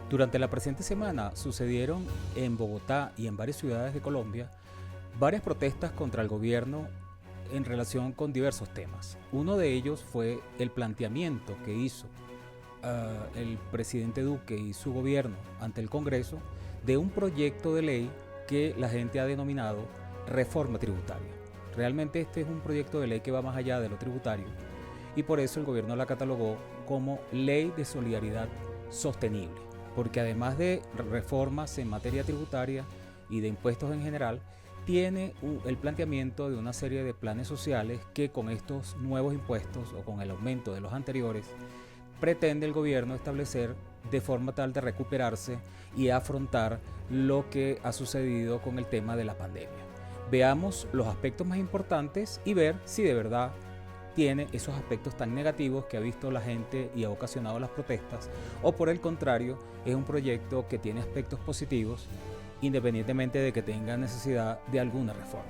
Durante la presente semana sucedieron en Bogotá y en varias ciudades de Colombia varias protestas contra el gobierno en relación con diversos temas. Uno de ellos fue el planteamiento que hizo el presidente Duque y su gobierno ante el Congreso de un proyecto de ley que la gente ha denominado reforma tributaria. Realmente este es un proyecto de ley que va más allá de lo tributario y por eso el gobierno la catalogó como ley de solidaridad sostenible, porque además de reformas en materia tributaria y de impuestos en general, tiene el planteamiento de una serie de planes sociales que con estos nuevos impuestos o con el aumento de los anteriores pretende el gobierno establecer de forma tal de recuperarse y afrontar lo que ha sucedido con el tema de la pandemia. Veamos los aspectos más importantes y ver si de verdad tiene esos aspectos tan negativos que ha visto la gente y ha ocasionado las protestas, o por el contrario, es un proyecto que tiene aspectos positivos independientemente de que tenga necesidad de alguna reforma.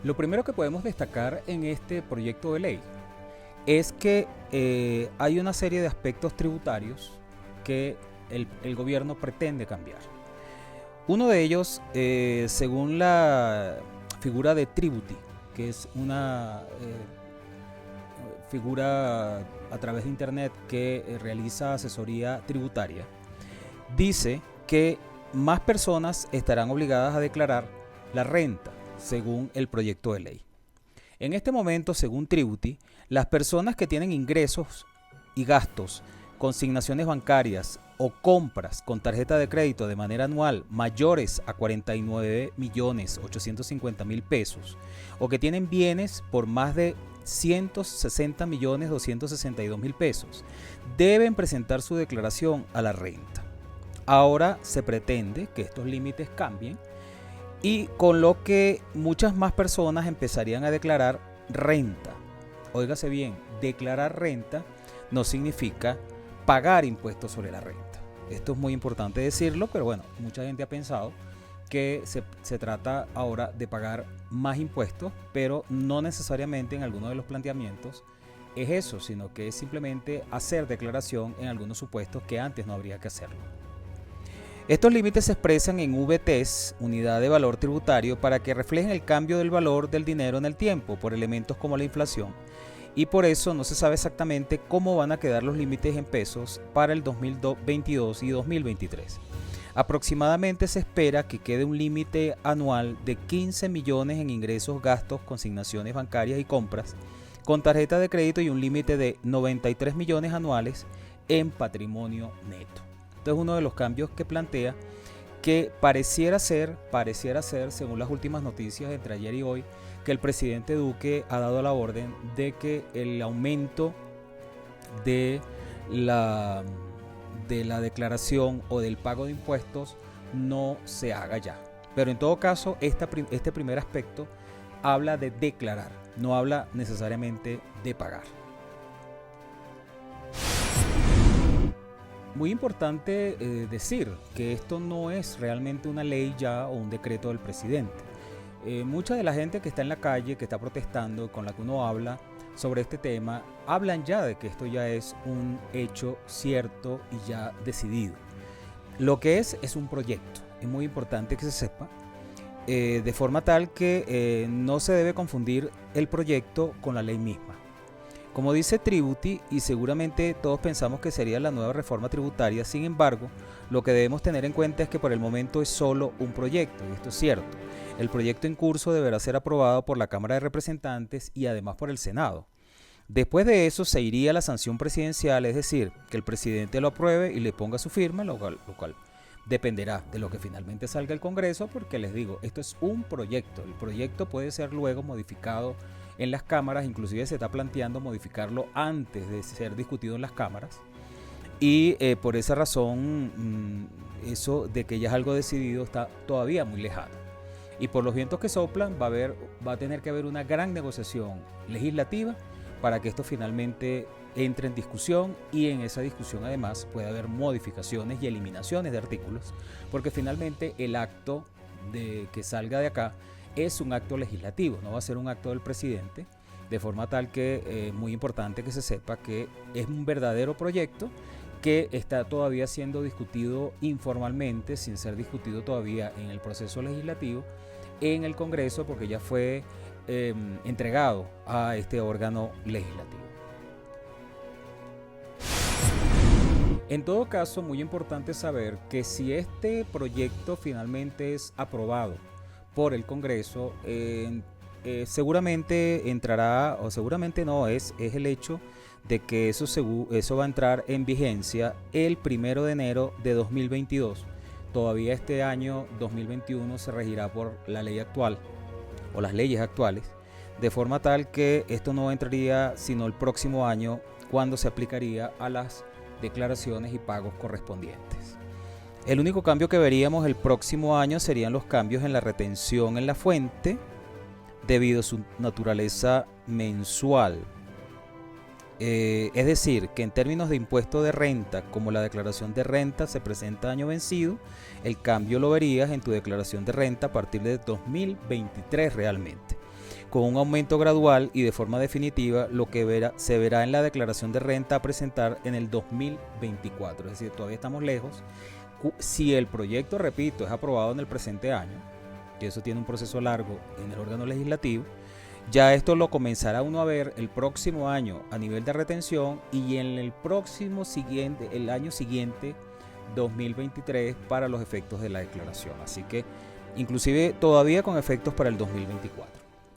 Lo primero que podemos destacar en este proyecto de ley es que hay una serie de aspectos tributarios que el gobierno pretende cambiar. Uno de ellos, según la figura de Tributi, que es una figura a través de internet que realiza asesoría tributaria, dice que más personas estarán obligadas a declarar la renta según el proyecto de ley. En este momento, según Tributi, las personas que tienen ingresos y gastos, consignaciones bancarias o compras con tarjeta de crédito de manera anual mayores a 49.850.000 pesos o que tienen bienes por más de 160.262.000 pesos deben presentar su declaración a la renta. Ahora se pretende que estos límites cambien y con lo que muchas más personas empezarían a declarar renta. Óigase bien, declarar renta no significa pagar impuestos sobre la renta. Esto es muy importante decirlo, pero bueno, mucha gente ha pensado que se trata ahora de pagar más impuestos, pero no necesariamente en algunos de los planteamientos es eso, sino que es simplemente hacer declaración en algunos supuestos que antes no habría que hacerlo. Estos límites se expresan en VTs, unidad de valor tributario, para que reflejen el cambio del valor del dinero en el tiempo por elementos como la inflación, y por eso no se sabe exactamente cómo van a quedar los límites en pesos para el 2022 y 2023. Aproximadamente se espera que quede un límite anual de 15 millones en ingresos, gastos, consignaciones bancarias y compras con tarjeta de crédito y un límite de 93 millones anuales en patrimonio neto. Entonces, uno de los cambios que plantea, que pareciera ser, según las últimas noticias entre ayer y hoy, que el presidente Duque ha dado la orden de que el aumento de la declaración o del pago de impuestos no se haga ya. Pero en todo caso, este primer aspecto habla de declarar, no habla necesariamente de pagar. Muy importante decir que esto no es realmente una ley ya o un decreto del presidente. Mucha de la gente que está en la calle, que está protestando, con la que uno habla sobre este tema, hablan ya de que esto ya es un hecho cierto y ya decidido. Lo que es un proyecto. Es muy importante que se sepa, de forma tal que no se debe confundir el proyecto con la ley misma. Como dice Tributi, y seguramente todos pensamos que sería la nueva reforma tributaria, sin embargo, lo que debemos tener en cuenta es que por el momento es solo un proyecto, y esto es cierto. El proyecto en curso deberá ser aprobado por la Cámara de Representantes y además por el Senado. Después de eso se iría a la sanción presidencial, es decir, que el presidente lo apruebe y le ponga su firma, lo cual dependerá de lo que finalmente salga el Congreso, porque les digo, esto es un proyecto. El proyecto puede ser luego modificado en las cámaras, inclusive se está planteando modificarlo antes de ser discutido en las cámaras. Y por esa razón, eso de que ya es algo decidido está todavía muy lejano. Y por los vientos que soplan va a tener que haber una gran negociación legislativa para que esto finalmente entre en discusión, y en esa discusión además puede haber modificaciones y eliminaciones de artículos, porque finalmente el acto que salga de acá es un acto legislativo, no va a ser un acto del presidente, de forma tal que es muy importante que se sepa que es un verdadero proyecto que está todavía siendo discutido informalmente, sin ser discutido todavía en el proceso legislativo en el Congreso, porque ya fue entregado a este órgano legislativo. En todo caso, muy importante saber que si este proyecto finalmente es aprobado por el Congreso, seguramente entrará, o seguramente no, es el hecho de que eso va a entrar en vigencia el 1 de enero de 2022. Todavía este año 2021 se regirá por la ley actual o las leyes actuales, de forma tal que esto no entraría sino el próximo año, cuando se aplicaría a las declaraciones y pagos correspondientes. El único cambio que veríamos el próximo año serían los cambios en la retención en la fuente, debido a su naturaleza mensual. Es decir, que en términos de impuesto de renta, como la declaración de renta se presenta año vencido, el cambio lo verías en tu declaración de renta a partir de 2023 realmente, con un aumento gradual y de forma definitiva lo que se verá en la declaración de renta a presentar en el 2024. Es decir, todavía estamos lejos. Si el proyecto, repito, es aprobado en el presente año, y eso tiene un proceso largo en el órgano legislativo, ya esto lo comenzará uno a ver el próximo año a nivel de retención, y en el año siguiente, 2023, para los efectos de la declaración. Así que inclusive todavía con efectos para el 2024.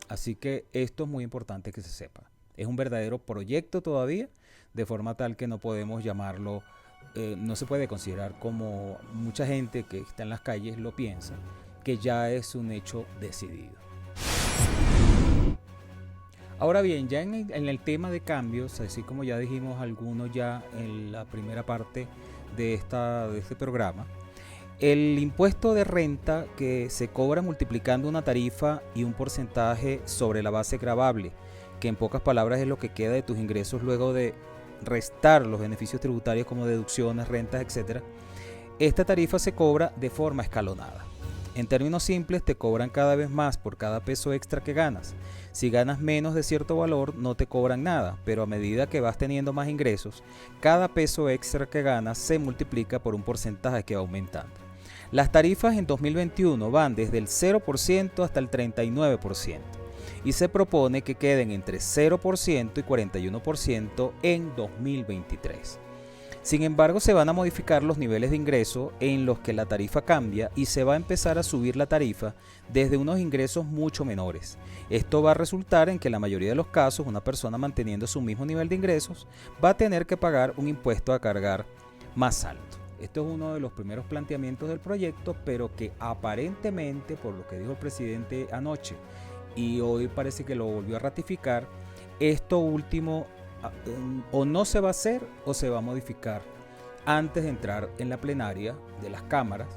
Así que esto es muy importante que se sepa. Es un verdadero proyecto todavía, de forma tal que no podemos llamarlo, no se puede considerar, como mucha gente que está en las calles lo piensa, que ya es un hecho decidido. Ahora bien, ya en el tema de cambios, así como ya dijimos algunos ya en la primera parte de este programa, el impuesto de renta que se cobra multiplicando una tarifa y un porcentaje sobre la base gravable, que en pocas palabras es lo que queda de tus ingresos luego de restar los beneficios tributarios como deducciones, rentas, etc. Esta tarifa se cobra de forma escalonada. En términos simples, te cobran cada vez más por cada peso extra que ganas. Si ganas menos de cierto valor, no te cobran nada, pero a medida que vas teniendo más ingresos, cada peso extra que ganas se multiplica por un porcentaje que va aumentando. Las tarifas en 2021 van desde el 0% hasta el 39%, y se propone que queden entre 0% y 41% en 2023. Sin embargo, se van a modificar los niveles de ingreso en los que la tarifa cambia, y se va a empezar a subir la tarifa desde unos ingresos mucho menores. Esto va a resultar en que en la mayoría de los casos una persona manteniendo su mismo nivel de ingresos va a tener que pagar un impuesto a cargar más alto. Esto es uno de los primeros planteamientos del proyecto, pero que aparentemente, por lo que dijo el presidente anoche y hoy parece que lo volvió a ratificar, esto último o no se va a hacer o se va a modificar antes de entrar en la plenaria de las cámaras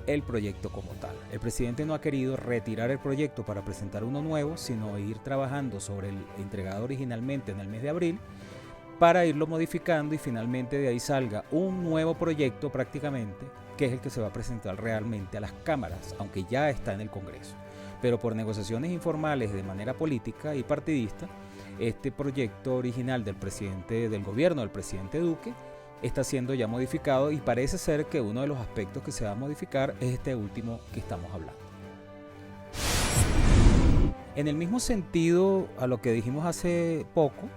el proyecto como tal. El presidente no ha querido retirar el proyecto para presentar uno nuevo, sino ir trabajando sobre el entregado originalmente en el mes de abril, para irlo modificando y finalmente de ahí salga un nuevo proyecto prácticamente, que es el que se va a presentar realmente a las cámaras, aunque ya está en el Congreso. Pero por negociaciones informales de manera política y partidista, este proyecto original del gobierno del presidente Duque está siendo ya modificado, y parece ser que uno de los aspectos que se va a modificar es este último que estamos hablando. En el mismo sentido a lo que dijimos hace poco,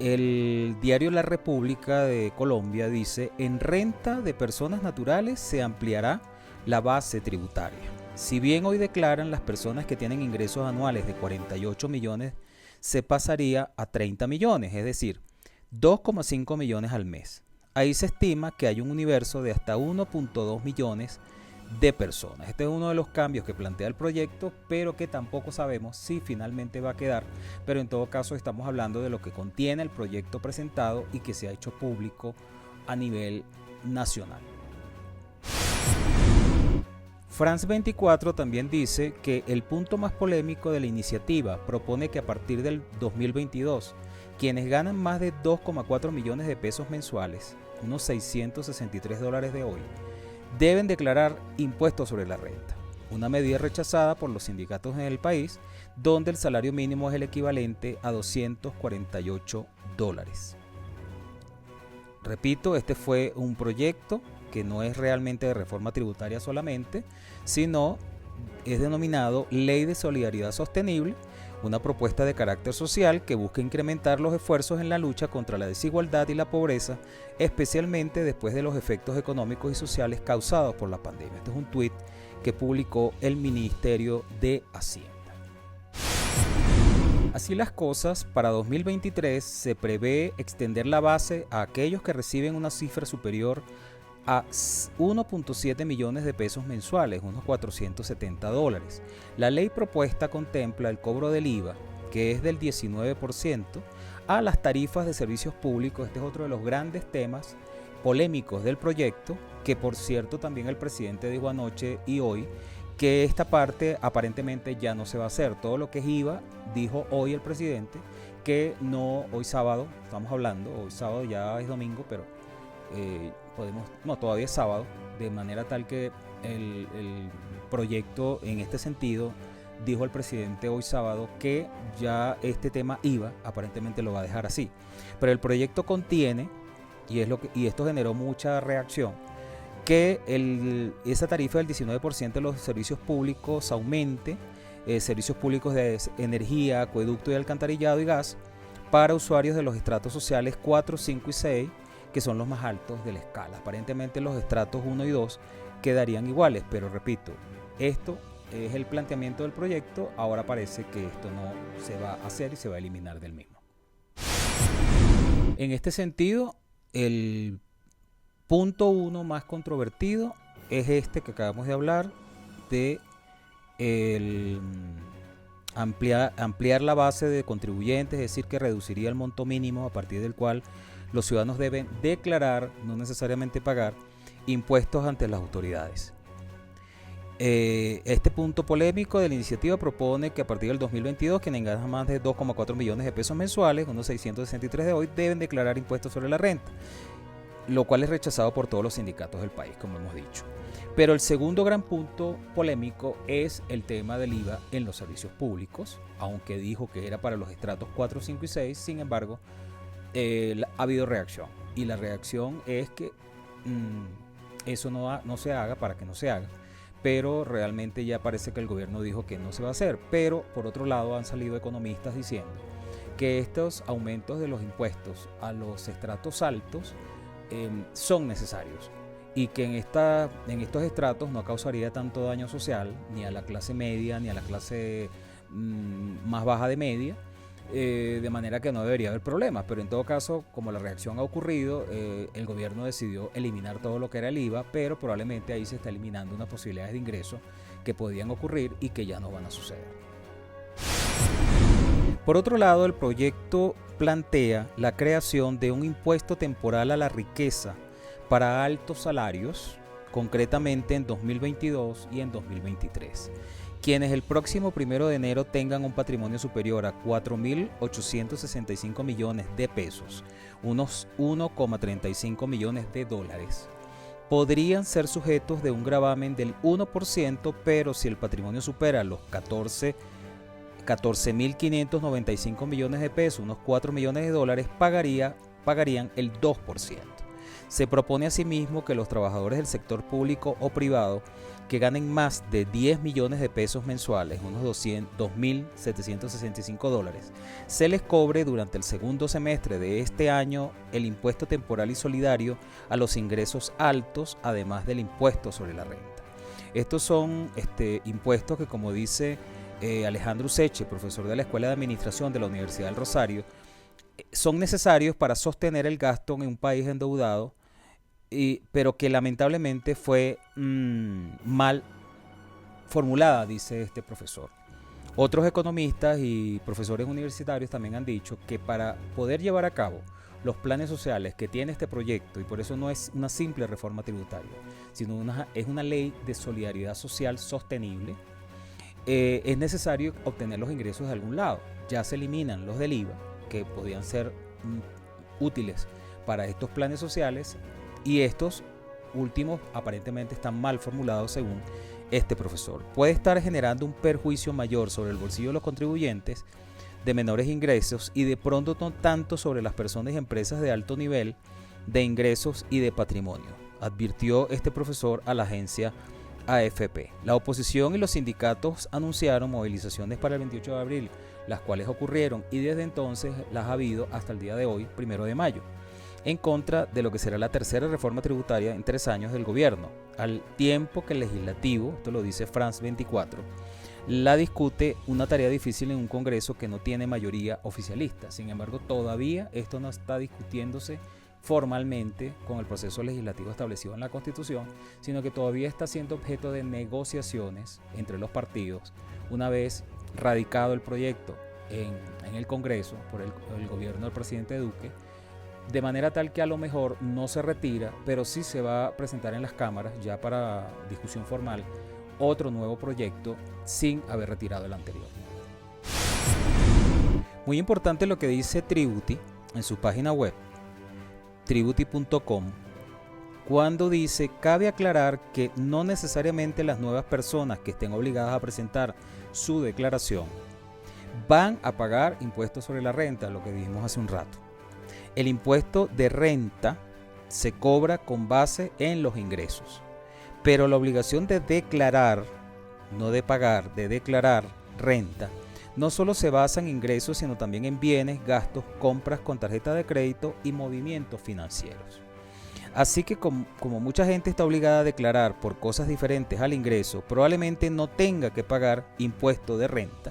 el diario La República de Colombia dice: en renta de personas naturales se ampliará la base tributaria. Si bien hoy declaran las personas que tienen ingresos anuales de 48 millones, se pasaría a 30 millones, es decir, 2,5 millones al mes. ahí se estima que hay un universo de hasta 1.2 millones de personas. Este es uno de los cambios que plantea el proyecto, pero que tampoco sabemos si finalmente va a quedar. Pero en todo caso estamos hablando de lo que contiene el proyecto presentado y que se ha hecho público a nivel nacional. France 24 también dice que el punto más polémico de la iniciativa propone que a partir del 2022, quienes ganan más de 2,4 millones de pesos mensuales, unos 663 dólares de hoy, deben declarar impuestos sobre la renta, una medida rechazada por los sindicatos en el país, donde el salario mínimo es el equivalente a 248 dólares. Repito, este fue un proyecto que no es realmente de reforma tributaria solamente, sino es denominado Ley de Solidaridad Sostenible, una propuesta de carácter social que busca incrementar los esfuerzos en la lucha contra la desigualdad y la pobreza, especialmente después de los efectos económicos y sociales causados por la pandemia. Este es un tuit que publicó el Ministerio de Hacienda. Así las cosas, para 2023 se prevé extender la base a aquellos que reciben una cifra superior a 1.7 millones de pesos mensuales, unos 470 dólares. La ley propuesta contempla el cobro del IVA, que es del 19%, a las tarifas de servicios públicos. Este es otro de los grandes temas polémicos del proyecto, que por cierto también el presidente dijo anoche y hoy que esta parte aparentemente ya no se va a hacer. Todo lo que es IVA, dijo hoy el presidente, que no, hoy sábado, estamos hablando, hoy sábado ya es domingo, pero todavía es sábado, de manera tal que el proyecto en este sentido, dijo el presidente hoy sábado, que ya este tema IVA aparentemente lo va a dejar así. Pero el proyecto contiene, y esto generó mucha reacción, que esa tarifa del 19% de los servicios públicos aumente, servicios públicos de energía, acueducto y alcantarillado y gas, para usuarios de los estratos sociales 4, 5 y 6, que son los más altos de la escala. Aparentemente los estratos 1 y 2 quedarían iguales, pero repito, esto es el planteamiento del proyecto. Ahora parece que esto no se va a hacer y se va a eliminar del mismo. En este sentido, el punto 1 más controvertido es este que acabamos de hablar, de ampliar la base de contribuyentes, es decir, que reduciría el monto mínimo a partir del cual los ciudadanos deben declarar, no necesariamente pagar, impuestos ante las autoridades. Este punto polémico de la iniciativa propone que a partir del 2022 quienes ganan más de 2,4 millones de pesos mensuales, unos 663 de hoy, deben declarar impuestos sobre la renta, lo cual es rechazado por todos los sindicatos del país, como hemos dicho. Pero el segundo gran punto polémico es el tema del IVA en los servicios públicos, aunque dijo que era para los estratos 4, 5 y 6, sin embargo, ha habido reacción. Y la reacción es que eso no se haga, para que no se haga, pero realmente ya parece que el gobierno dijo que no se va a hacer. Pero por otro lado han salido economistas diciendo que estos aumentos de los impuestos a los estratos altos son necesarios y que en estos estratos no causaría tanto daño social ni a la clase media ni a la clase más baja de media, de manera que no debería haber problemas. Pero en todo caso, como la reacción ha ocurrido, el gobierno decidió eliminar todo lo que era el IVA, pero probablemente ahí se está eliminando unas posibilidades de ingreso que podían ocurrir y que ya no van a suceder. Por otro lado, el proyecto plantea la creación de un impuesto temporal a la riqueza para altos salarios, concretamente en 2022 y en 2023. Quienes el próximo 1 de enero tengan un patrimonio superior a 4.865 millones de pesos, unos 1,35 millones de dólares, podrían ser sujetos de un gravamen del 1%, pero si el patrimonio supera los 14.595 millones de pesos, unos 4 millones de dólares, pagarían el 2%. Se propone asimismo que los trabajadores del sector público o privado que ganen más de 10 millones de pesos mensuales, unos 2.765 dólares, se les cobre durante el segundo semestre de este año el impuesto temporal y solidario a los ingresos altos, además del impuesto sobre la renta. Estos son impuestos que, como dice Alejandro Useche, profesor de la Escuela de Administración de la Universidad del Rosario, son necesarios para sostener el gasto en un país endeudado pero que lamentablemente fue mal formulada, dice este profesor. Otros economistas y profesores universitarios también han dicho que para poder llevar a cabo los planes sociales que tiene este proyecto, y por eso no es una simple reforma tributaria, sino es una ley de solidaridad social sostenible, es necesario obtener los ingresos de algún lado. Ya se eliminan los del IVA, que podían ser útiles para estos planes sociales, y estos últimos aparentemente están mal formulados según este profesor. Puede estar generando un perjuicio mayor sobre el bolsillo de los contribuyentes de menores ingresos y de pronto no tanto sobre las personas y empresas de alto nivel de ingresos y de patrimonio, advirtió este profesor a la agencia AFP. La oposición y los sindicatos anunciaron movilizaciones para el 28 de abril, las cuales ocurrieron y desde entonces las ha habido hasta el día de hoy, 1 de mayo, en contra de lo que será la tercera reforma tributaria en 3 años del gobierno, al tiempo que el legislativo, esto lo dice France 24, la discute, una tarea difícil en un Congreso que no tiene mayoría oficialista. Sin embargo, todavía esto no está discutiéndose formalmente con el proceso legislativo establecido en la Constitución, sino que todavía está siendo objeto de negociaciones entre los partidos, una vez radicado el proyecto en el Congreso por el gobierno del presidente Duque, de manera tal que a lo mejor no se retira, pero sí se va a presentar en las cámaras ya para discusión formal otro nuevo proyecto sin haber retirado el anterior. Muy importante lo que dice Tributi en su página web, tributi.com, cuando dice: cabe aclarar que no necesariamente las nuevas personas que estén obligadas a presentar su declaración van a pagar impuestos sobre la renta, lo que dijimos hace un rato. El impuesto de renta se cobra con base en los ingresos, pero la obligación de declarar, no de pagar, de declarar renta, no solo se basa en ingresos, sino también en bienes, gastos, compras con tarjeta de crédito y movimientos financieros. Así que como mucha gente está obligada a declarar por cosas diferentes al ingreso, probablemente no tenga que pagar impuesto de renta.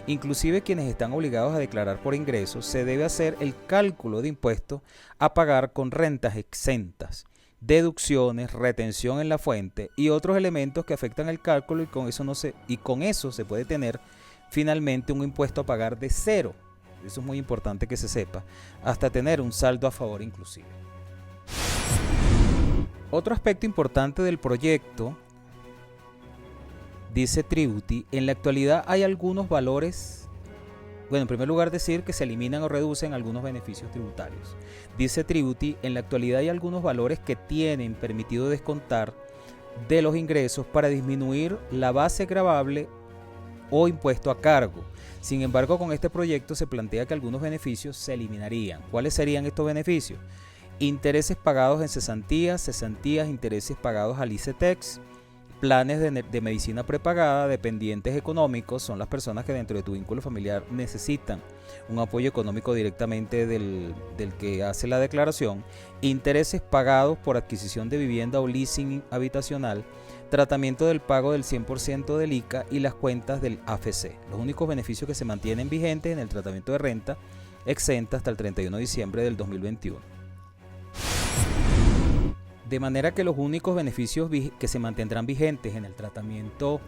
Inclusive quienes están obligados a declarar por ingresos, se debe hacer el cálculo de impuestos a pagar con rentas exentas, deducciones, retención en la fuente y otros elementos que afectan el cálculo, y con eso se puede tener finalmente un impuesto a pagar de cero. Eso es muy importante que se sepa, hasta tener un saldo a favor inclusive. Otro aspecto importante del proyecto, dice Tributi, en la actualidad hay algunos valores. Bueno, en primer lugar decir que se eliminan o reducen algunos beneficios tributarios. Dice Tributi, en la actualidad hay algunos valores que tienen permitido descontar de los ingresos para disminuir la base gravable o impuesto a cargo. Sin embargo, con este proyecto se plantea que algunos beneficios se eliminarían. ¿Cuáles serían estos beneficios? Intereses pagados en cesantías, intereses pagados al ICETEX, planes de medicina prepagada, dependientes económicos, son las personas que dentro de tu vínculo familiar necesitan un apoyo económico directamente del que hace la declaración, intereses pagados por adquisición de vivienda o leasing habitacional, tratamiento del pago del 100% del ICA y las cuentas del AFC. Los únicos beneficios que se mantienen vigentes en el tratamiento de renta exenta hasta el 31 de diciembre del 2021. De manera que los únicos beneficios que se mantendrán vigentes en el tratamiento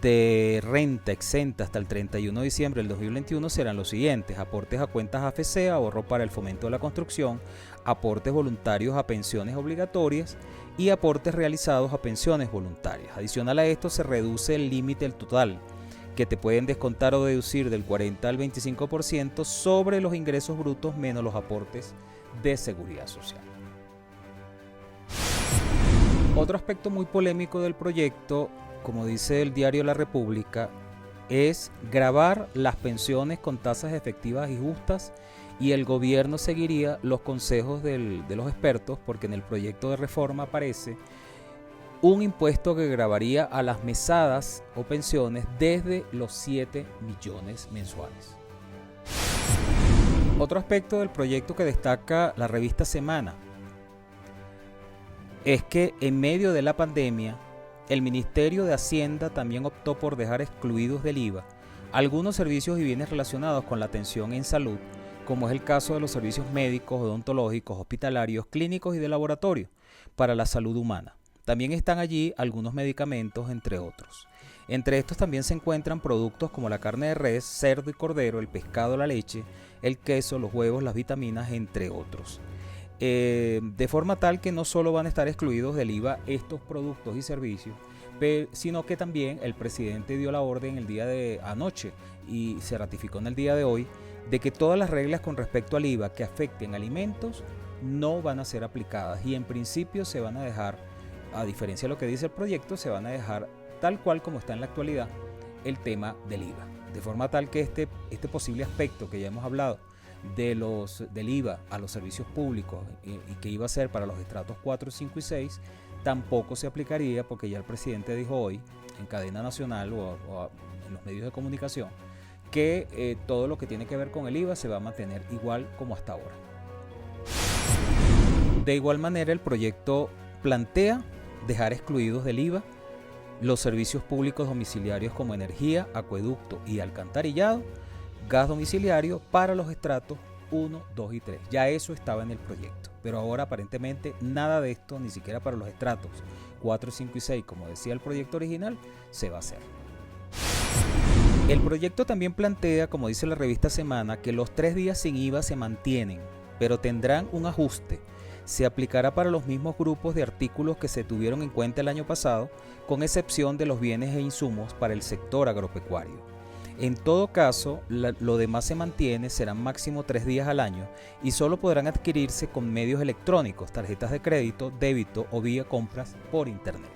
de renta exenta hasta el 31 de diciembre del 2021 serán los siguientes: aportes a cuentas AFC, ahorro para el fomento de la construcción, aportes voluntarios a pensiones obligatorias y aportes realizados a pensiones voluntarias. Adicional a esto, se reduce el límite del total que te pueden descontar o deducir del 40 al 25% sobre los ingresos brutos menos los aportes de seguridad social. Otro aspecto muy polémico del proyecto, como dice el diario La República, es gravar las pensiones con tasas efectivas y justas, y el gobierno seguiría los consejos de los expertos, porque en el proyecto de reforma aparece un impuesto que gravaría a las mesadas o pensiones desde los 7 millones mensuales. Otro aspecto del proyecto que destaca la revista Semana es que en medio de la pandemia, el Ministerio de Hacienda también optó por dejar excluidos del IVA algunos servicios y bienes relacionados con la atención en salud como es el caso de los servicios médicos, odontológicos, hospitalarios, clínicos y de laboratorio para la salud humana. También están allí algunos medicamentos, entre otros. Entre estos también se encuentran productos como la carne de res, cerdo y cordero, el pescado, la leche, el queso, los huevos, las vitaminas, entre otros. De forma tal que no solo van a estar excluidos del IVA estos productos y servicios, sino que también el presidente dio la orden el día de anoche y se ratificó en el día de hoy de que todas las reglas con respecto al IVA que afecten alimentos no van a ser aplicadas y en principio se van a dejar, a diferencia de lo que dice el proyecto, se van a dejar tal cual como está en la actualidad el tema del IVA. De forma tal que este posible aspecto que ya hemos hablado del IVA a los servicios públicos y que iba a ser para los estratos 4, 5 y 6, tampoco se aplicaría porque ya el presidente dijo hoy en cadena nacional o en los medios de comunicación que todo lo que tiene que ver con el IVA se va a mantener igual como hasta ahora. De igual manera, el proyecto plantea dejar excluidos del IVA los servicios públicos domiciliarios como energía, acueducto y alcantarillado, gas domiciliario para los estratos 1, 2 y 3. Ya eso estaba en el proyecto, pero ahora aparentemente nada de esto, ni siquiera para los estratos 4, 5 y 6, como decía el proyecto original, se va a hacer. El proyecto también plantea, como dice la revista Semana, que los 3 días sin IVA se mantienen, pero tendrán un ajuste. Se aplicará para los mismos grupos de artículos que se tuvieron en cuenta el año pasado, con excepción de los bienes e insumos para el sector agropecuario. En todo caso, lo demás se mantiene, serán máximo 3 días al año y solo podrán adquirirse con medios electrónicos, tarjetas de crédito, débito o vía compras por internet.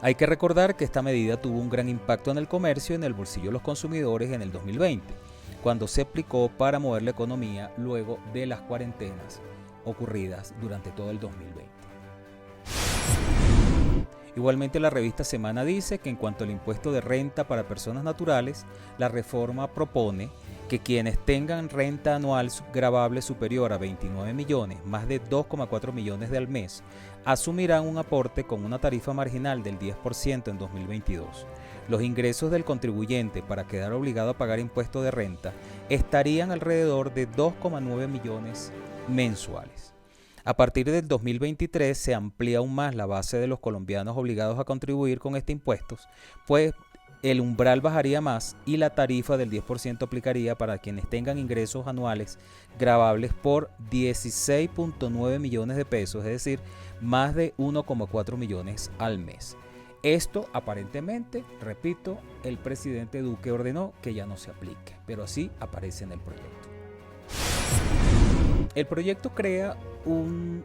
Hay que recordar que esta medida tuvo un gran impacto en el comercio y en el bolsillo de los consumidores en el 2020, cuando se aplicó para mover la economía luego de las cuarentenas ocurridas durante todo el 2020. Igualmente la revista Semana dice que en cuanto al impuesto de renta para personas naturales, la reforma propone que quienes tengan renta anual gravable superior a 29 millones, más de 2,4 millones al mes, asumirán un aporte con una tarifa marginal del 10% en 2022. Los ingresos del contribuyente para quedar obligado a pagar impuesto de renta estarían alrededor de 2,9 millones mensuales. A partir del 2023 se amplía aún más la base de los colombianos obligados a contribuir con este impuesto, pues el umbral bajaría más y la tarifa del 10% aplicaría para quienes tengan ingresos anuales gravables por 16.9 millones de pesos, es decir, más de 1,4 millones al mes. Esto aparentemente, repito, el presidente Duque ordenó que ya no se aplique, pero así aparece en el proyecto. El proyecto crea un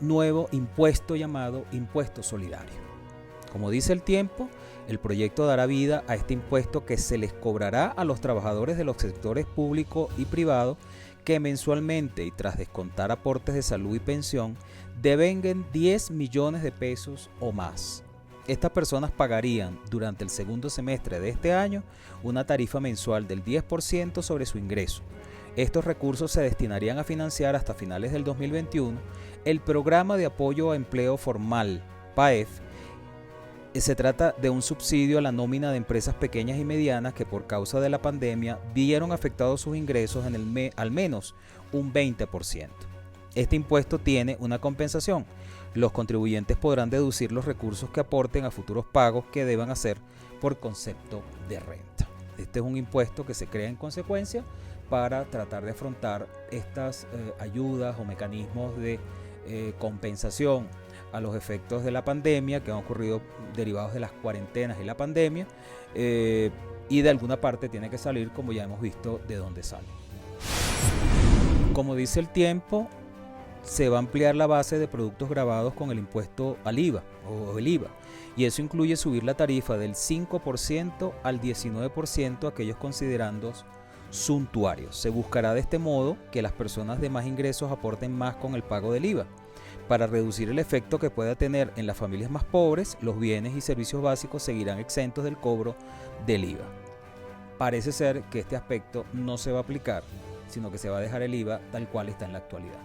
nuevo impuesto llamado impuesto solidario. Como dice el tiempo, el proyecto dará vida a este impuesto que se les cobrará a los trabajadores de los sectores público y privado que mensualmente y tras descontar aportes de salud y pensión devenguen 10 millones de pesos o más. Estas personas pagarían durante el segundo semestre de este año una tarifa mensual del 10% sobre su ingreso. Estos recursos se destinarían a financiar hasta finales del 2021 el Programa de Apoyo a Empleo Formal, PAEF. Se trata de un subsidio a la nómina de empresas pequeñas y medianas que por causa de la pandemia vieron afectados sus ingresos en al menos un 20%. Este impuesto tiene una compensación. Los contribuyentes podrán deducir los recursos que aporten a futuros pagos que deban hacer por concepto de renta. Este es un impuesto que se crea en consecuencia para tratar de afrontar estas ayudas o mecanismos de compensación a los efectos de la pandemia que han ocurrido derivados de las cuarentenas y la pandemia, y de alguna parte tiene que salir, como ya hemos visto, de dónde sale. Como dice el tiempo, se va a ampliar la base de productos gravados con el impuesto al IVA o el IVA, y eso incluye subir la tarifa del 5% al 19% a aquellos considerandos suntuarios. Se buscará de este modo que las personas de más ingresos aporten más con el pago del IVA. Para reducir el efecto que pueda tener en las familias más pobres, los bienes y servicios básicos seguirán exentos del cobro del IVA. Parece ser que este aspecto no se va a aplicar, sino que se va a dejar el IVA tal cual está en la actualidad.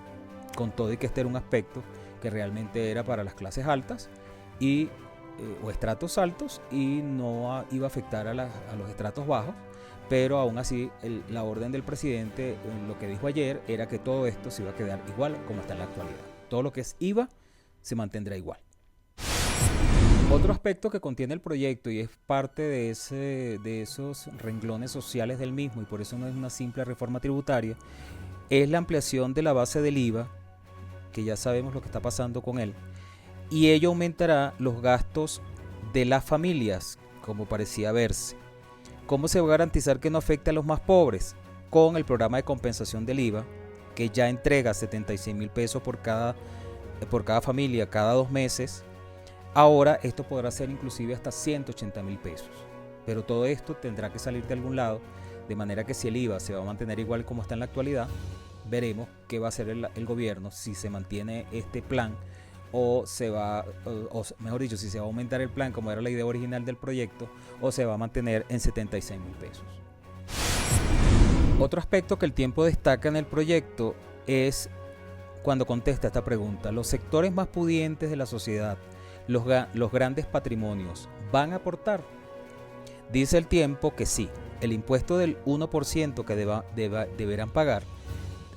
Con todo y que este era un aspecto que realmente era para las clases altas o estratos altos y no iba a afectar a los estratos bajos, pero aún así la orden del presidente, lo que dijo ayer, era que todo esto se iba a quedar igual como está en la actualidad. Todo lo que es IVA se mantendrá igual. Otro aspecto que contiene el proyecto y es parte de esos renglones sociales del mismo, y por eso no es una simple reforma tributaria, es la ampliación de la base del IVA, que ya sabemos lo que está pasando con él, y ello aumentará los gastos de las familias, como parecía verse. ¿Cómo se va a garantizar que no afecte a los más pobres? Con el programa de compensación del IVA, que ya entrega 76,000 pesos por cada familia cada 2 meses. Ahora esto podrá ser inclusive hasta 180,000 pesos. Pero todo esto tendrá que salir de algún lado, de manera que si el IVA se va a mantener igual como está en la actualidad, veremos qué va a hacer el gobierno, si se mantiene este plan o mejor dicho, si se va a aumentar el plan como era la idea original del proyecto, o se va a mantener en 76,000 pesos. Otro aspecto que el tiempo destaca en el proyecto es cuando contesta esta pregunta: ¿los sectores más pudientes de la sociedad, los grandes patrimonios, van a aportar? Dice el tiempo que sí, el impuesto del 1% que deberán pagar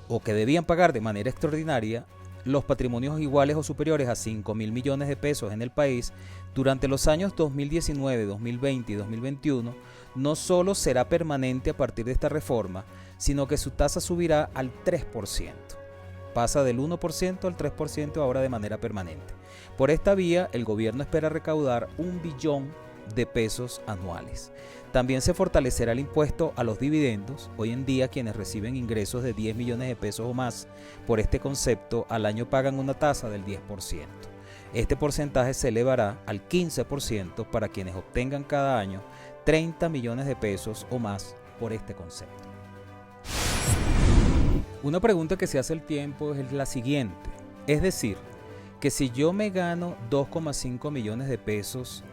o que debían pagar de manera extraordinaria los patrimonios iguales o superiores a 5,000 millones de pesos en el país durante los años 2019, 2020 y 2021 no solo será permanente a partir de esta reforma, sino que su tasa subirá al 3%. Pasa del 1% al 3% ahora de manera permanente. Por esta vía, el gobierno espera recaudar 1 billón de pesos anuales. También se fortalecerá el impuesto a los dividendos. Hoy en día, quienes reciben ingresos de 10 millones de pesos o más por este concepto, al año pagan una tasa del 10%. Este porcentaje se elevará al 15% para quienes obtengan cada año 30 millones de pesos o más por este concepto. Una pregunta que se hace el tiempo es la siguiente, es decir, que si yo me gano 2,5 millones de pesos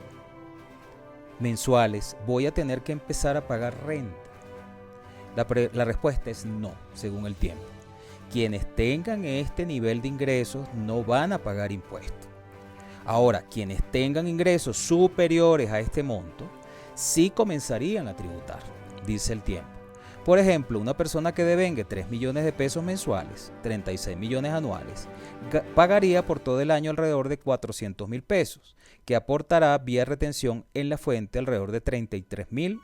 mensuales, ¿voy a tener que empezar a pagar renta? La respuesta es no, según el tiempo. Quienes tengan este nivel de ingresos no van a pagar impuestos. Ahora, quienes tengan ingresos superiores a este monto, sí comenzarían a tributar, dice el tiempo. Por ejemplo, una persona que devengue 3 millones de pesos mensuales, 36 millones anuales, pagaría por todo el año alrededor de 400,000 pesos, que aportará vía retención en la fuente alrededor de 33,000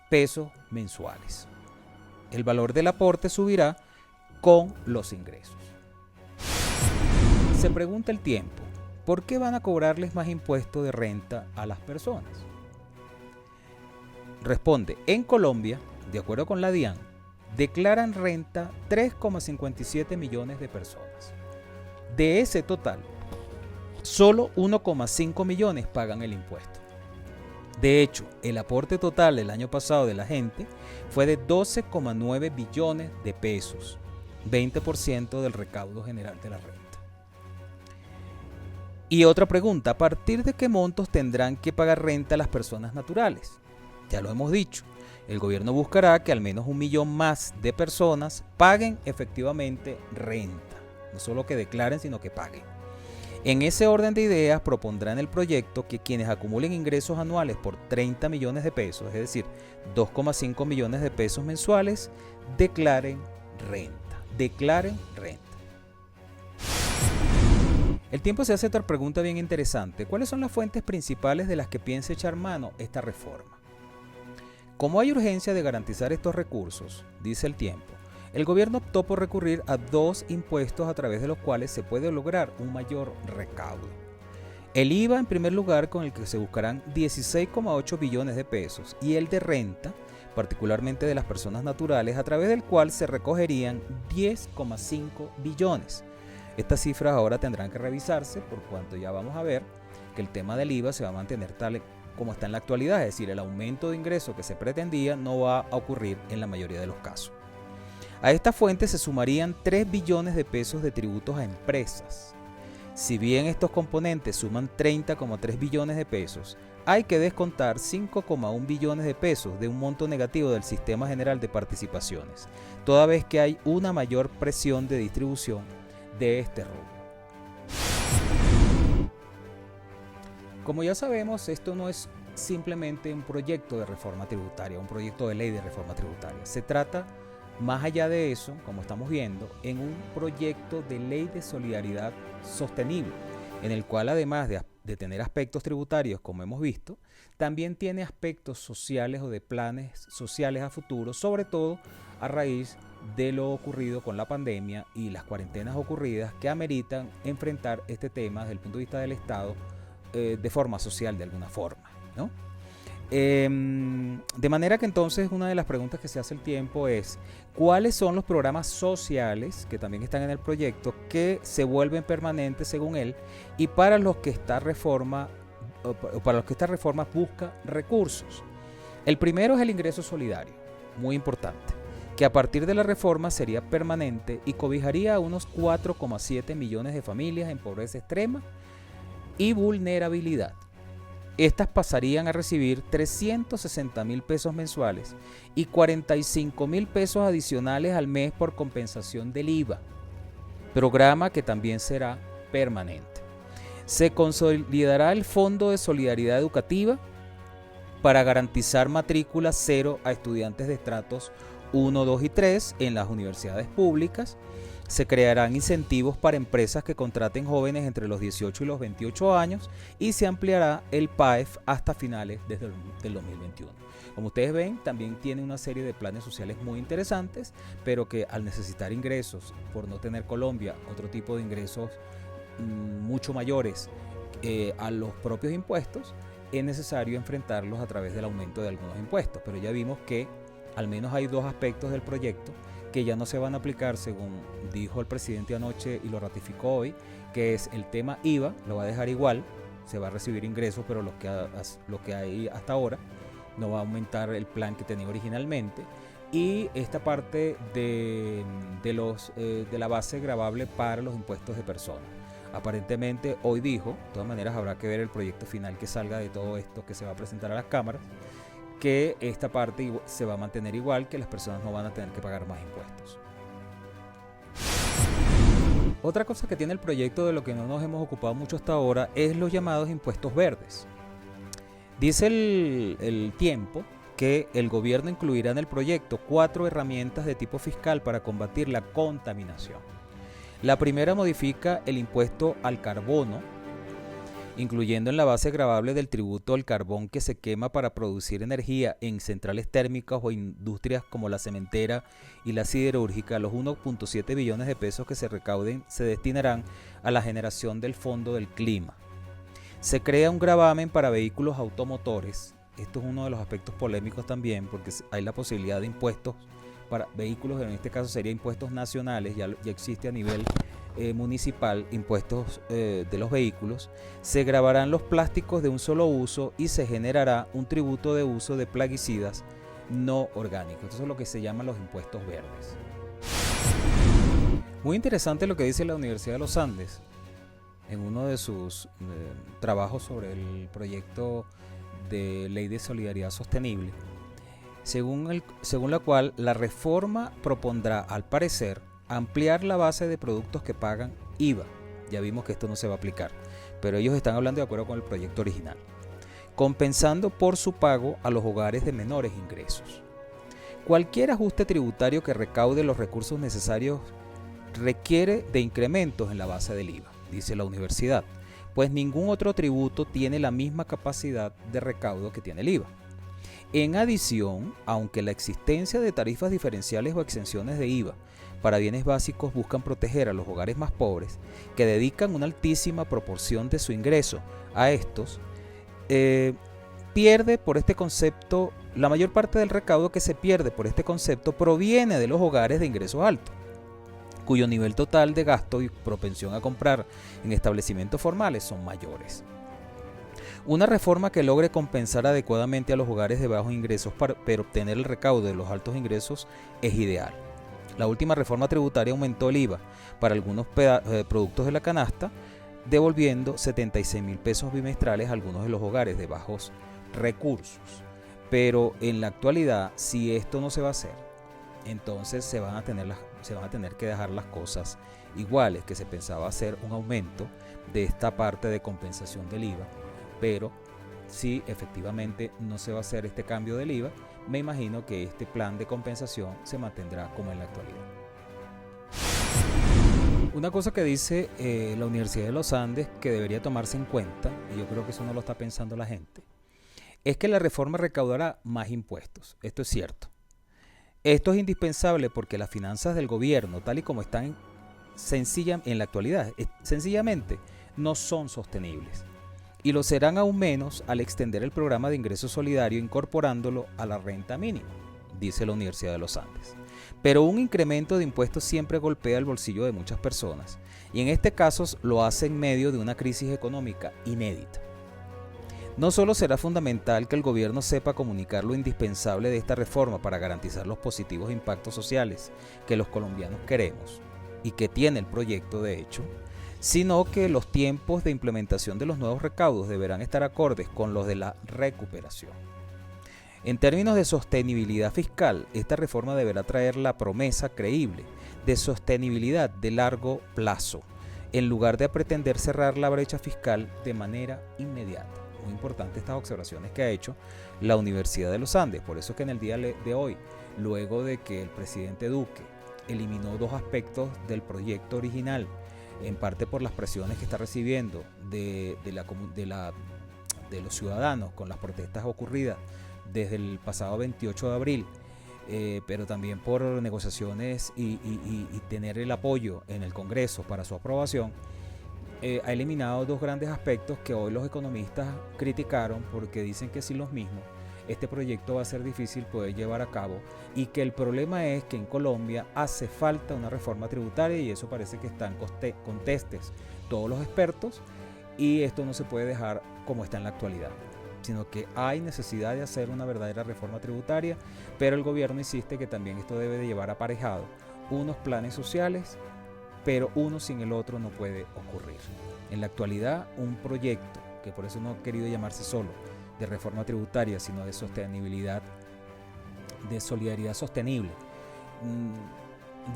pesos mensuales. El valor del aporte subirá con los ingresos. Se pregunta el tiempo, ¿por qué van a cobrarles más impuesto de renta a las personas? Responde, en Colombia, de acuerdo con la DIAN, declaran renta 3,57 millones de personas. De ese total, solo 1,5 millones pagan el impuesto. De hecho, el aporte total del año pasado de la gente fue de 12,9 billones de pesos, 20% del recaudo general de la renta. Y otra pregunta, ¿a partir de qué montos tendrán que pagar renta las personas naturales? Ya lo hemos dicho. El gobierno buscará que al menos 1 millón más de personas paguen efectivamente renta. No solo que declaren, sino que paguen. En ese orden de ideas, propondrá en el proyecto que quienes acumulen ingresos anuales por 30 millones de pesos, es decir, 2,5 millones de pesos mensuales, declaren renta. El tiempo se hace otra pregunta bien interesante. ¿Cuáles son las fuentes principales de las que piensa echar mano esta reforma? Como hay urgencia de garantizar estos recursos, dice el tiempo, el gobierno optó por recurrir a 2 impuestos a través de los cuales se puede lograr un mayor recaudo. El IVA en primer lugar, con el que se buscarán 16,8 billones de pesos, y el de renta, particularmente de las personas naturales, a través del cual se recogerían 10,5 billones. Estas cifras ahora tendrán que revisarse, por cuanto ya vamos a ver que el tema del IVA se va a mantener tal como está en la actualidad, es decir, el aumento de ingresos que se pretendía no va a ocurrir en la mayoría de los casos. A esta fuente se sumarían 3 billones de pesos de tributos a empresas. Si bien estos componentes suman 30,3 billones de pesos, hay que descontar 5,1 billones de pesos de un monto negativo del Sistema General de Participaciones, toda vez que hay una mayor presión de distribución de este rubro. Como ya sabemos, esto no es simplemente un proyecto de reforma tributaria, un proyecto de ley de reforma tributaria. Se trata, más allá de eso, como estamos viendo, en un proyecto de ley de solidaridad sostenible, en el cual además de tener aspectos tributarios, como hemos visto, también tiene aspectos sociales o de planes sociales a futuro, sobre todo a raíz de lo ocurrido con la pandemia y las cuarentenas ocurridas que ameritan enfrentar este tema desde el punto de vista del Estado de forma social, de alguna forma, ¿no? De manera que entonces una de las preguntas que se hace el tiempo es ¿cuáles son los programas sociales que también están en el proyecto que se vuelven permanentes según él y para los que esta reforma busca recursos? El primero es el ingreso solidario, muy importante, que a partir de la reforma sería permanente y cobijaría a unos 4,7 millones de familias en pobreza extrema y vulnerabilidad. Estas pasarían a recibir 360,000 pesos mensuales y 45,000 pesos adicionales al mes por compensación del IVA, programa que también será permanente. Se consolidará el Fondo de Solidaridad Educativa para garantizar matrícula cero a estudiantes de estratos 1, 2 y 3 en las universidades públicas. Se crearán incentivos para empresas que contraten jóvenes entre los 18 y los 28 años y se ampliará el PAEF hasta finales del 2021. Como ustedes ven, también tiene una serie de planes sociales muy interesantes, pero que al necesitar ingresos, por no tener Colombia otro tipo de ingresos mucho mayores a los propios impuestos, es necesario enfrentarlos a través del aumento de algunos impuestos. Pero ya vimos que al menos hay dos aspectos del proyecto que ya no se van a aplicar, según dijo el presidente anoche y lo ratificó hoy, que es el tema IVA, lo va a dejar igual, se va a recibir ingresos, pero lo que hay hasta ahora, no va a aumentar el plan que tenía originalmente, y esta parte de la base gravable para los impuestos de personas. Aparentemente hoy dijo, de todas maneras habrá que ver el proyecto final que salga de todo esto que se va a presentar a las cámaras, que esta parte se va a mantener igual, que las personas no van a tener que pagar más impuestos. Otra cosa que tiene el proyecto de lo que no nos hemos ocupado mucho hasta ahora es los llamados impuestos verdes. Dice el tiempo que el gobierno incluirá en el proyecto 4 herramientas de tipo fiscal para combatir la contaminación. La primera modifica el impuesto al carbono, incluyendo en la base gravable del tributo al carbón que se quema para producir energía en centrales térmicas o industrias como la cementera y la siderúrgica. Los 1.7 billones de pesos que se recauden se destinarán a la generación del Fondo del Clima. Se crea un gravamen para vehículos automotores. Esto es uno de los aspectos polémicos también, porque hay la posibilidad de impuestos para vehículos, en este caso sería impuestos nacionales, ya existe a nivel municipal impuestos de los vehículos. Se gravarán los plásticos de un solo uso y se generará un tributo de uso de plaguicidas no orgánicos. Eso es lo que se llaman los impuestos verdes. Muy interesante lo que dice la Universidad de los Andes en uno de sus trabajos sobre el proyecto de ley de solidaridad sostenible, según la cual la reforma propondrá, al parecer, ampliar la base de productos que pagan IVA. Ya vimos que esto no se va a aplicar, pero ellos están hablando de acuerdo con el proyecto original, compensando por su pago a los hogares de menores ingresos. Cualquier ajuste tributario que recaude los recursos necesarios requiere de incrementos en la base del IVA, dice la universidad, pues ningún otro tributo tiene la misma capacidad de recaudo que tiene el IVA. En adición, aunque la existencia de tarifas diferenciales o exenciones de IVA para bienes básicos buscan proteger a los hogares más pobres, que dedican una altísima proporción de su ingreso a estos, pierde por este concepto, la mayor parte del recaudo que se pierde por este concepto proviene de los hogares de ingresos altos, cuyo nivel total de gasto y propensión a comprar en establecimientos formales son mayores. Una reforma que logre compensar adecuadamente a los hogares de bajos ingresos pero obtener el recaudo de los altos ingresos es ideal. La última reforma tributaria aumentó el IVA para algunos productos de la canasta, devolviendo 76,000 pesos bimestrales a algunos de los hogares de bajos recursos. Pero en la actualidad, si esto no se va a hacer, entonces se van a tener que dejar las cosas iguales, que se pensaba hacer un aumento de esta parte de compensación del IVA pero si efectivamente no se va a hacer este cambio del IVA, me imagino que este plan de compensación se mantendrá como en la actualidad. Una cosa que dice la Universidad de los Andes que debería tomarse en cuenta, y yo creo que eso no lo está pensando la gente, es que la reforma recaudará más impuestos. Esto es cierto. Esto es indispensable porque las finanzas del gobierno, tal y como están en la actualidad, sencillamente no son sostenibles. Y lo serán aún menos al extender el programa de ingreso solidario incorporándolo a la renta mínima, dice la Universidad de los Andes. Pero un incremento de impuestos siempre golpea el bolsillo de muchas personas, y en este caso lo hace en medio de una crisis económica inédita. No solo será fundamental que el gobierno sepa comunicar lo indispensable de esta reforma para garantizar los positivos impactos sociales que los colombianos queremos, y que tiene el proyecto de hecho, sino que los tiempos de implementación de los nuevos recaudos deberán estar acordes con los de la recuperación. En términos de sostenibilidad fiscal, esta reforma deberá traer la promesa creíble de sostenibilidad de largo plazo, en lugar de pretender cerrar la brecha fiscal de manera inmediata. Muy importante estas observaciones que ha hecho la Universidad de los Andes. Por eso es que en el día de hoy, luego de que el presidente Duque eliminó 2 aspectos del proyecto original, en parte por las presiones que está recibiendo de los ciudadanos con las protestas ocurridas desde el pasado 28 de abril, pero también por negociaciones y tener el apoyo en el Congreso para su aprobación, ha eliminado 2 grandes aspectos que hoy los economistas criticaron porque dicen que sin los mismos este proyecto va a ser difícil poder llevar a cabo, y que el problema es que en Colombia hace falta una reforma tributaria, y eso parece que están contestes todos los expertos, y esto no se puede dejar como está en la actualidad, sino que hay necesidad de hacer una verdadera reforma tributaria, pero el gobierno insiste que también esto debe de llevar aparejado unos planes sociales, pero uno sin el otro no puede ocurrir. En la actualidad, un proyecto, que por eso no ha querido llamarse solo de reforma tributaria, sino de sostenibilidad, de solidaridad sostenible,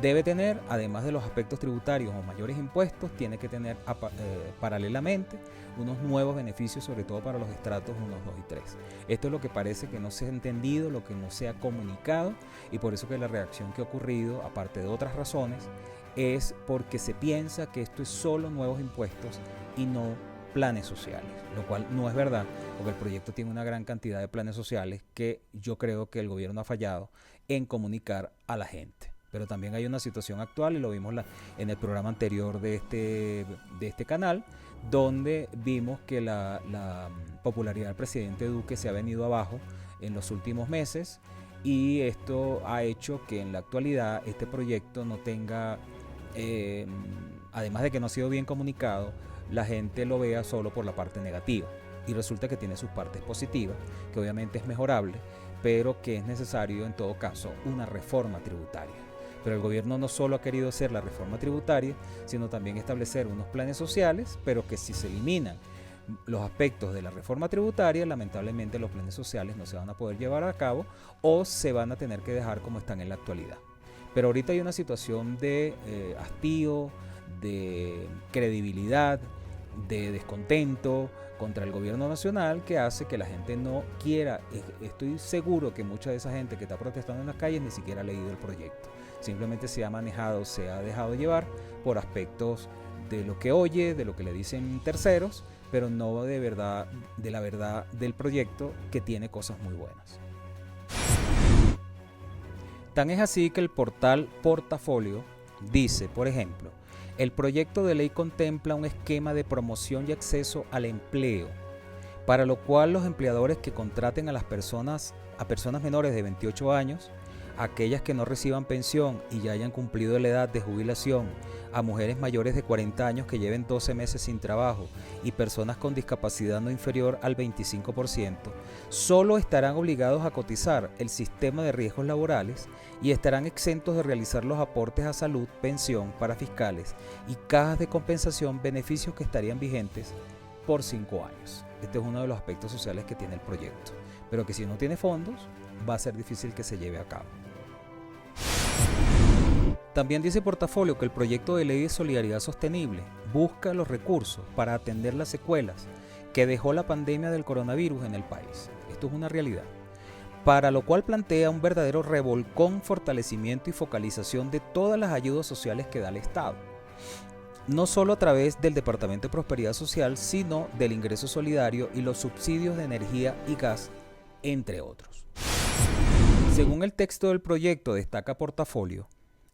debe tener, además de los aspectos tributarios o mayores impuestos, tiene que tener paralelamente unos nuevos beneficios, sobre todo para los estratos 1, 2 y 3. Esto es lo que parece que no se ha entendido, lo que no se ha comunicado, y por eso que la reacción que ha ocurrido, aparte de otras razones, es porque se piensa que esto es solo nuevos impuestos y no planes sociales, lo cual no es verdad, porque el proyecto tiene una gran cantidad de planes sociales que yo creo que el gobierno ha fallado en comunicar a la gente. Pero también hay una situación actual, y lo vimos en el programa anterior de este canal, donde vimos que la popularidad del presidente Duque se ha venido abajo en los últimos meses, y esto ha hecho que en la actualidad este proyecto no tenga, además de que no ha sido bien comunicado, la gente lo vea solo por la parte negativa, y resulta que tiene sus partes positivas, que obviamente es mejorable, pero que es necesario en todo caso una reforma tributaria. Pero el gobierno no solo ha querido hacer la reforma tributaria, sino también establecer unos planes sociales, pero que si se eliminan los aspectos de la reforma tributaria, lamentablemente los planes sociales no se van a poder llevar a cabo, o se van a tener que dejar como están en la actualidad. Pero ahorita hay una situación de hastío, de credibilidad, de descontento contra el gobierno nacional, que hace que la gente no quiera. Estoy seguro que mucha de esa gente que está protestando en las calles ni siquiera ha leído el proyecto, simplemente se ha manejado, se ha dejado llevar por aspectos de lo que oye, de lo que le dicen terceros, pero no de la verdad del proyecto, que tiene cosas muy buenas. Tan es así que el portal Portafolio dice, por ejemplo, el proyecto de ley contempla un esquema de promoción y acceso al empleo, para lo cual los empleadores que contraten a personas menores de 28 años, aquellas que no reciban pensión y ya hayan cumplido la edad de jubilación, a mujeres mayores de 40 años que lleven 12 meses sin trabajo y personas con discapacidad no inferior al 25%, solo estarán obligados a cotizar el sistema de riesgos laborales y estarán exentos de realizar los aportes a salud, pensión para fiscales y cajas de compensación, beneficios que estarían vigentes por 5 años. Este es uno de los aspectos sociales que tiene el proyecto, pero que si no tiene fondos va a ser difícil que se lleve a cabo. También dice Portafolio que el proyecto de ley de solidaridad sostenible busca los recursos para atender las secuelas que dejó la pandemia del coronavirus en el país. Esto es una realidad. Para lo cual plantea un verdadero revolcón, fortalecimiento y focalización de todas las ayudas sociales que da el Estado. No solo a través del Departamento de Prosperidad Social, sino del ingreso solidario y los subsidios de energía y gas, entre otros. Según el texto del proyecto destaca Portafolio,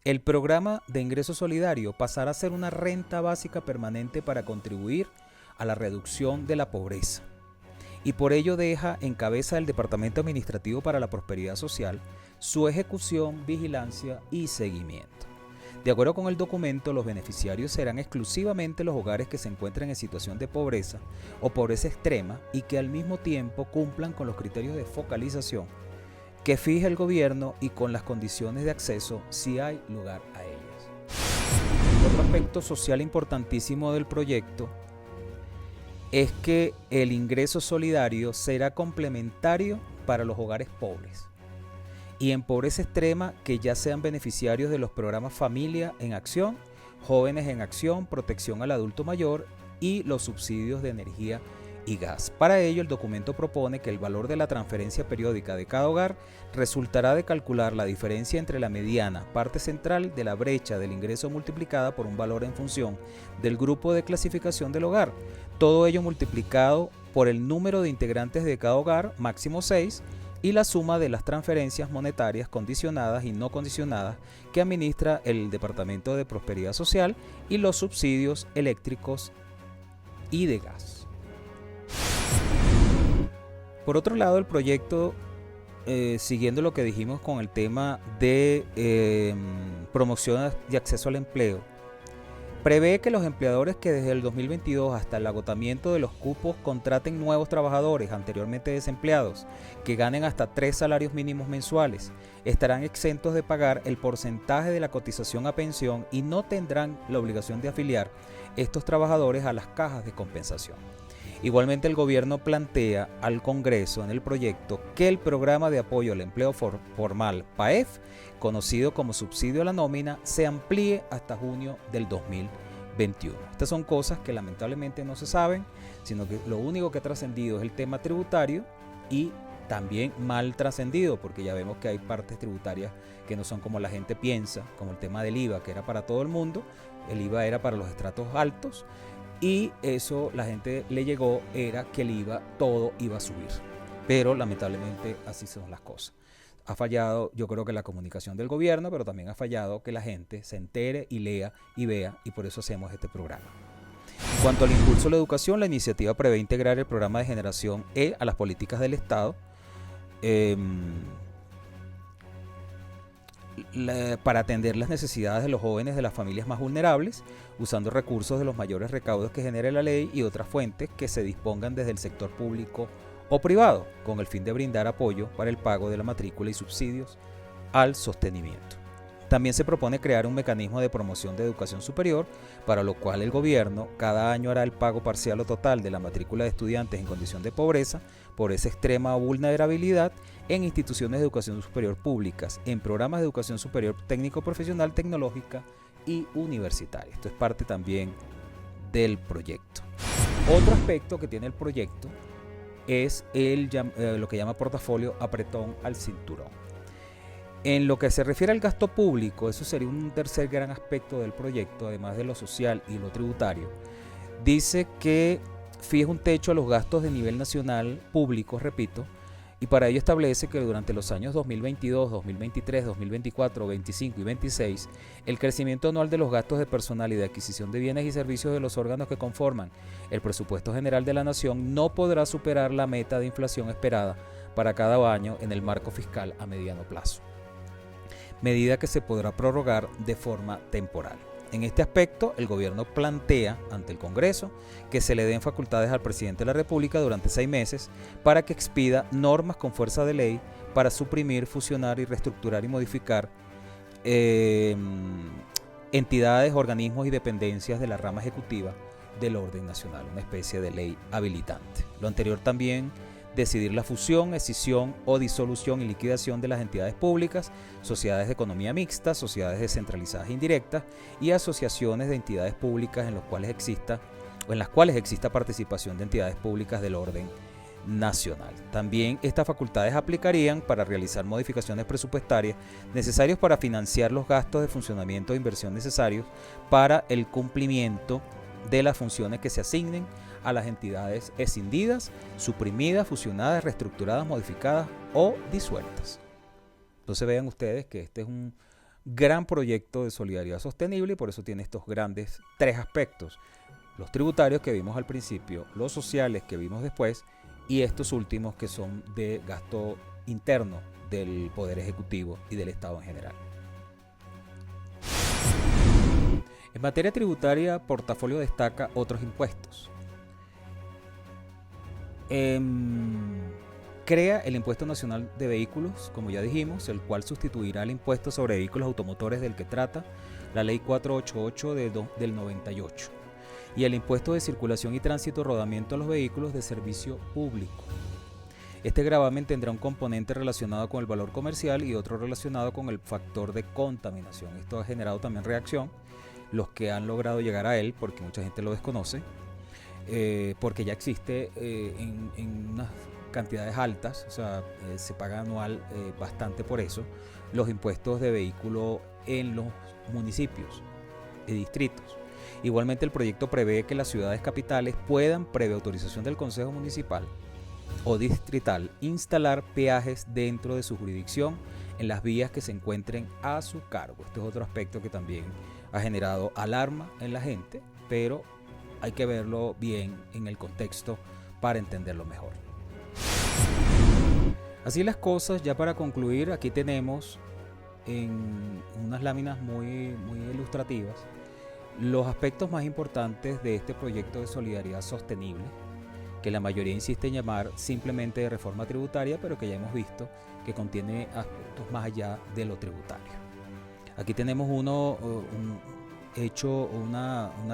el programa de ingreso solidario pasará a ser una renta básica permanente para contribuir a la reducción de la pobreza. Y por ello deja en cabeza del Departamento Administrativo para la Prosperidad Social su ejecución, vigilancia y seguimiento. De acuerdo con el documento, los beneficiarios serán exclusivamente los hogares que se encuentren en situación de pobreza o pobreza extrema y que al mismo tiempo cumplan con los criterios de focalización que fija el gobierno y con las condiciones de acceso si hay lugar a ellas. Otro aspecto social importantísimo del proyecto es que el ingreso solidario será complementario para los hogares pobres y en pobreza extrema que ya sean beneficiarios de los programas Familia en Acción, Jóvenes en Acción, Protección al Adulto Mayor y los subsidios de energía y gas. Para ello, el documento propone que el valor de la transferencia periódica de cada hogar resultará de calcular la diferencia entre la mediana, parte central de la brecha del ingreso multiplicada por un valor en función del grupo de clasificación del hogar. Todo ello multiplicado por el número de integrantes de cada hogar, máximo 6, y la suma de las transferencias monetarias condicionadas y no condicionadas que administra el Departamento de Prosperidad Social y los subsidios eléctricos y de gas. Por otro lado, el proyecto, siguiendo lo que dijimos con el tema de promoción y acceso al empleo, prevé que los empleadores que desde el 2022 hasta el agotamiento de los cupos contraten nuevos trabajadores anteriormente desempleados que ganen hasta 3 salarios mínimos mensuales estarán exentos de pagar el porcentaje de la cotización a pensión y no tendrán la obligación de afiliar estos trabajadores a las cajas de compensación. Igualmente, el gobierno plantea al Congreso en el proyecto que el programa de apoyo al empleo formal PAEF, conocido como subsidio a la nómina, se amplíe hasta junio del 2021. Estas son cosas que lamentablemente no se saben, sino que lo único que ha trascendido es el tema tributario y también mal trascendido, porque ya vemos que hay partes tributarias que no son como la gente piensa, como el tema del IVA, que era para todo el mundo, el IVA era para los estratos altos, y eso la gente le llegó, era que el IVA todo iba a subir, pero lamentablemente así son las cosas. Ha fallado, yo creo que la comunicación del gobierno, pero también ha fallado que la gente se entere y lea y vea, y por eso hacemos este programa. En cuanto al impulso a la educación, la iniciativa prevé integrar el programa de Generación E a las políticas del Estado para atender las necesidades de los jóvenes de las familias más vulnerables, usando recursos de los mayores recaudos que genere la ley y otras fuentes que se dispongan desde el sector público o privado, con el fin de brindar apoyo para el pago de la matrícula y subsidios al sostenimiento. También se propone crear un mecanismo de promoción de educación superior, para lo cual el gobierno cada año hará el pago parcial o total de la matrícula de estudiantes en condición de pobreza, por esa extrema vulnerabilidad, en instituciones de educación superior públicas, en programas de educación superior técnico-profesional, tecnológica y universitaria. Esto es parte también del proyecto. Otro aspecto que tiene el proyecto es lo que llama portafolio apretón al cinturón. En lo que se refiere al gasto público, eso sería un tercer gran aspecto del proyecto, además de lo social y lo tributario. Dice que fija un techo a los gastos de nivel nacional público, repito, y para ello establece que durante los años 2022, 2023, 2024, 2025 y 2026, el crecimiento anual de los gastos de personal y de adquisición de bienes y servicios de los órganos que conforman el presupuesto general de la Nación no podrá superar la meta de inflación esperada para cada año en el marco fiscal a mediano plazo, medida que se podrá prorrogar de forma temporal. En este aspecto, el gobierno plantea ante el Congreso que se le den facultades al presidente de la República durante 6 meses para que expida normas con fuerza de ley para suprimir, fusionar y reestructurar y modificar entidades, organismos y dependencias de la rama ejecutiva del orden nacional, una especie de ley habilitante. Lo anterior también decidir la fusión, escisión o disolución y liquidación de las entidades públicas, sociedades de economía mixta, sociedades descentralizadas e indirectas y asociaciones de entidades públicas en las cuales exista o en las cuales exista participación de entidades públicas del orden nacional. También estas facultades aplicarían para realizar modificaciones presupuestarias necesarias para financiar los gastos de funcionamiento e inversión necesarios para el cumplimiento de las funciones que se asignen a las entidades escindidas, suprimidas, fusionadas, reestructuradas, modificadas o disueltas. Entonces vean ustedes que este es un gran proyecto de solidaridad sostenible y por eso tiene estos grandes tres aspectos: los tributarios que vimos al principio, los sociales que vimos después y estos últimos que son de gasto interno del Poder Ejecutivo y del Estado en general. En materia tributaria, Portafolio destaca otros impuestos. Crea el Impuesto Nacional de Vehículos, como ya dijimos, el cual sustituirá el impuesto sobre vehículos automotores del que trata la Ley 488 del 98, y el Impuesto de Circulación y Tránsito Rodamiento a los vehículos de servicio público. Este gravamen tendrá un componente relacionado con el valor comercial y otro relacionado con el factor de contaminación. Esto ha generado también reacción, los que han logrado llegar a él, porque mucha gente lo desconoce, porque ya existe en unas cantidades altas, o sea, se paga anual bastante por eso, los impuestos de vehículo en los municipios y distritos. Igualmente, el proyecto prevé que las ciudades capitales puedan, previa autorización del Consejo Municipal o Distrital, instalar peajes dentro de su jurisdicción en las vías que se encuentren a su cargo. Este es otro aspecto que también ha generado alarma en la gente, pero hay que verlo bien en el contexto para entenderlo mejor. Así las cosas, ya para concluir, aquí tenemos en unas láminas muy ilustrativas los aspectos más importantes de este proyecto de solidaridad sostenible, que la mayoría insiste en llamar simplemente de reforma tributaria, pero que ya hemos visto que contiene aspectos más allá de lo tributario. Aquí tenemos una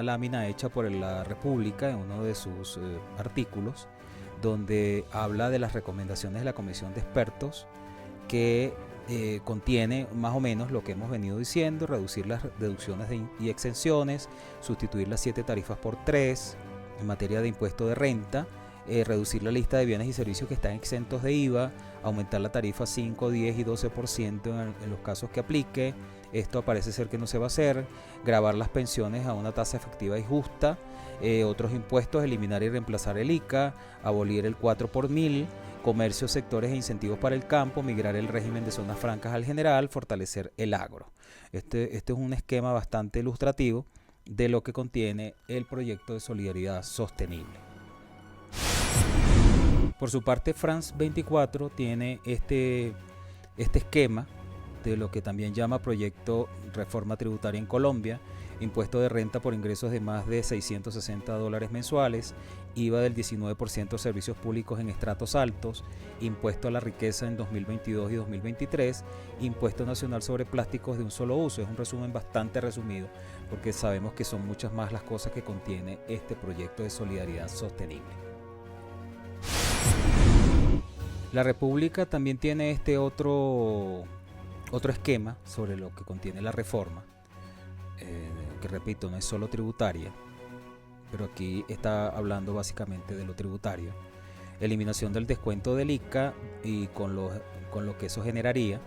lámina hecha por la República en uno de sus artículos, donde habla de las recomendaciones de la Comisión de Expertos, que contiene más o menos lo que hemos venido diciendo: reducir las deducciones y exenciones, sustituir las 7 tarifas por 3 en materia de impuesto de renta, reducir la lista de bienes y servicios que están exentos de IVA, aumentar la tarifa 5, 10 y 12% en los casos que aplique. Esto parece ser que no se va a hacer. Gravar las pensiones a una tasa efectiva y justa. Otros impuestos: eliminar y reemplazar el ICA, abolir el 4 por 1000, comercios, sectores e incentivos para el campo, migrar el régimen de zonas francas al general, fortalecer el agro. Este es un esquema bastante ilustrativo de lo que contiene el proyecto de solidaridad sostenible. Por su parte, France 24 tiene este esquema de lo que también llama proyecto reforma tributaria en Colombia: impuesto de renta por ingresos de más de $660 mensuales, IVA del 19% de servicios públicos en estratos altos, impuesto a la riqueza en 2022 y 2023, impuesto nacional sobre plásticos de un solo uso. Es un resumen bastante resumido, porque sabemos que son muchas más las cosas que contiene este proyecto de solidaridad sostenible. La República también tiene este otro esquema sobre lo que contiene la reforma, que repito, no es solo tributaria, pero aquí está hablando básicamente de lo tributario. Eliminación del descuento del ICA y con lo que eso generaría,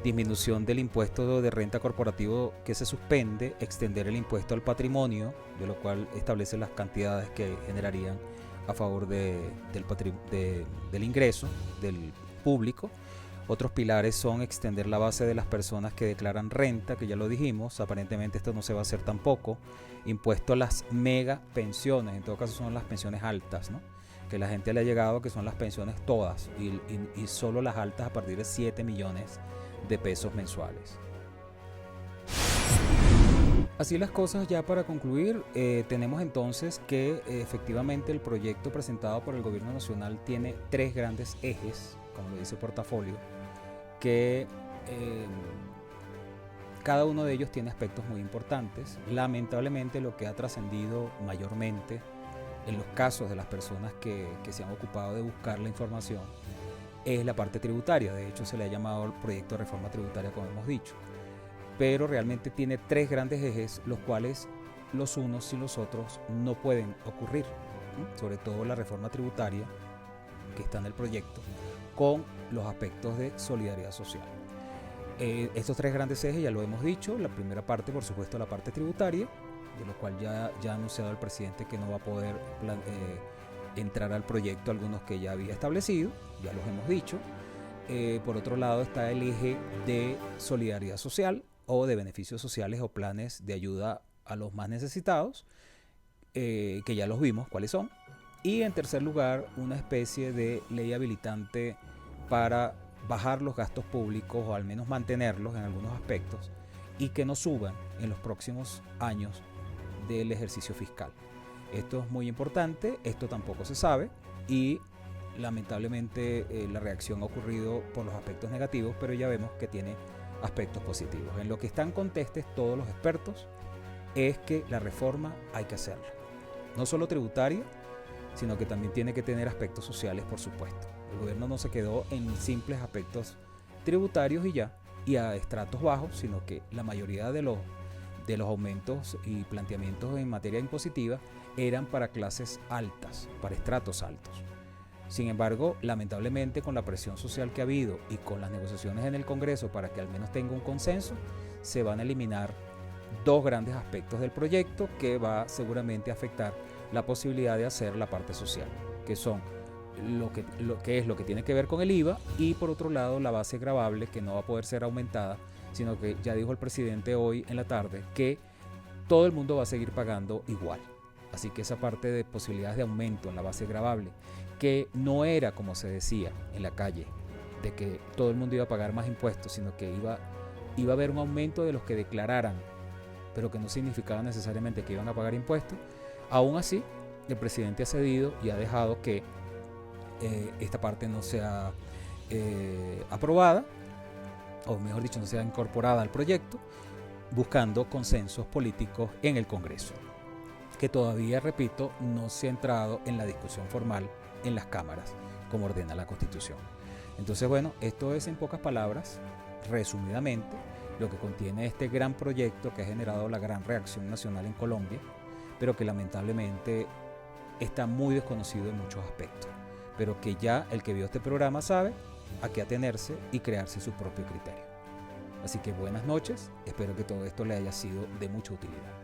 disminución del impuesto de renta corporativo que se suspende, extender el impuesto al patrimonio, de lo cual establece las cantidades que generarían a favor del ingreso del público. Otros pilares son extender la base de las personas que declaran renta, que ya lo dijimos, aparentemente esto no se va a hacer tampoco. Impuesto a las mega pensiones, en todo caso son las pensiones altas, ¿no?, que la gente le ha llegado, que son las pensiones todas y solo las altas a partir de 7 millones de pesos mensuales. Así las cosas, ya para concluir, tenemos entonces que efectivamente el proyecto presentado por el Gobierno Nacional tiene 3 grandes ejes, como lo dice Portafolio, que cada uno de ellos tiene aspectos muy importantes. Lamentablemente, lo que ha trascendido mayormente en los casos de las personas que se han ocupado de buscar la información es la parte tributaria. De hecho, se le ha llamado el proyecto de reforma tributaria, como hemos dicho, pero realmente tiene 3 grandes ejes, los cuales los unos sin los otros no pueden ocurrir, ¿no? Sobre todo la reforma tributaria que está en el proyecto con los aspectos de solidaridad social. Estos tres grandes ejes ya lo hemos dicho. La primera parte, por supuesto, la parte tributaria, de lo cual ya ha anunciado el presidente que no va a poder entrar al proyecto algunos que ya había establecido, ya los hemos dicho. Por otro lado está el eje de solidaridad social o de beneficios sociales o planes de ayuda a los más necesitados, que ya los vimos cuáles son. Y en tercer lugar, una especie de ley habilitante para bajar los gastos públicos o al menos mantenerlos en algunos aspectos y que no suban en los próximos años del ejercicio fiscal. Esto es muy importante, esto tampoco se sabe y lamentablemente la reacción ha ocurrido por los aspectos negativos, pero ya vemos que tiene aspectos positivos. En lo que están contestes todos los expertos es que la reforma hay que hacerla, no solo tributaria, sino que también tiene que tener aspectos sociales, por supuesto. El gobierno no se quedó en simples aspectos tributarios y a estratos bajos, sino que la mayoría de los aumentos y planteamientos en materia impositiva eran para clases altas, para estratos altos. Sin embargo, lamentablemente, con la presión social que ha habido y con las negociaciones en el Congreso para que al menos tenga un consenso, se van a eliminar dos grandes aspectos del proyecto que va seguramente a afectar la posibilidad de hacer la parte social, que son lo que tiene que ver con el IVA y por otro lado la base gravable, que no va a poder ser aumentada, sino que ya dijo el presidente hoy en la tarde que todo el mundo va a seguir pagando igual. Así que esa parte de posibilidades de aumento en la base gravable, que no era como se decía en la calle, de que todo el mundo iba a pagar más impuestos, sino que iba a haber un aumento de los que declararan, pero que no significaba necesariamente que iban a pagar impuestos. Aún así, el presidente ha cedido y ha dejado que esta parte no sea aprobada, o mejor dicho, no sea incorporada al proyecto, buscando consensos políticos en el Congreso, que todavía, repito, no se ha entrado en la discusión formal en las cámaras, como ordena la Constitución. Entonces, bueno, esto es en pocas palabras, resumidamente, lo que contiene este gran proyecto que ha generado la gran reacción nacional en Colombia, pero que lamentablemente está muy desconocido en muchos aspectos, pero que ya el que vio este programa sabe a qué atenerse y crearse su propio criterio. Así que buenas noches, espero que todo esto le haya sido de mucha utilidad.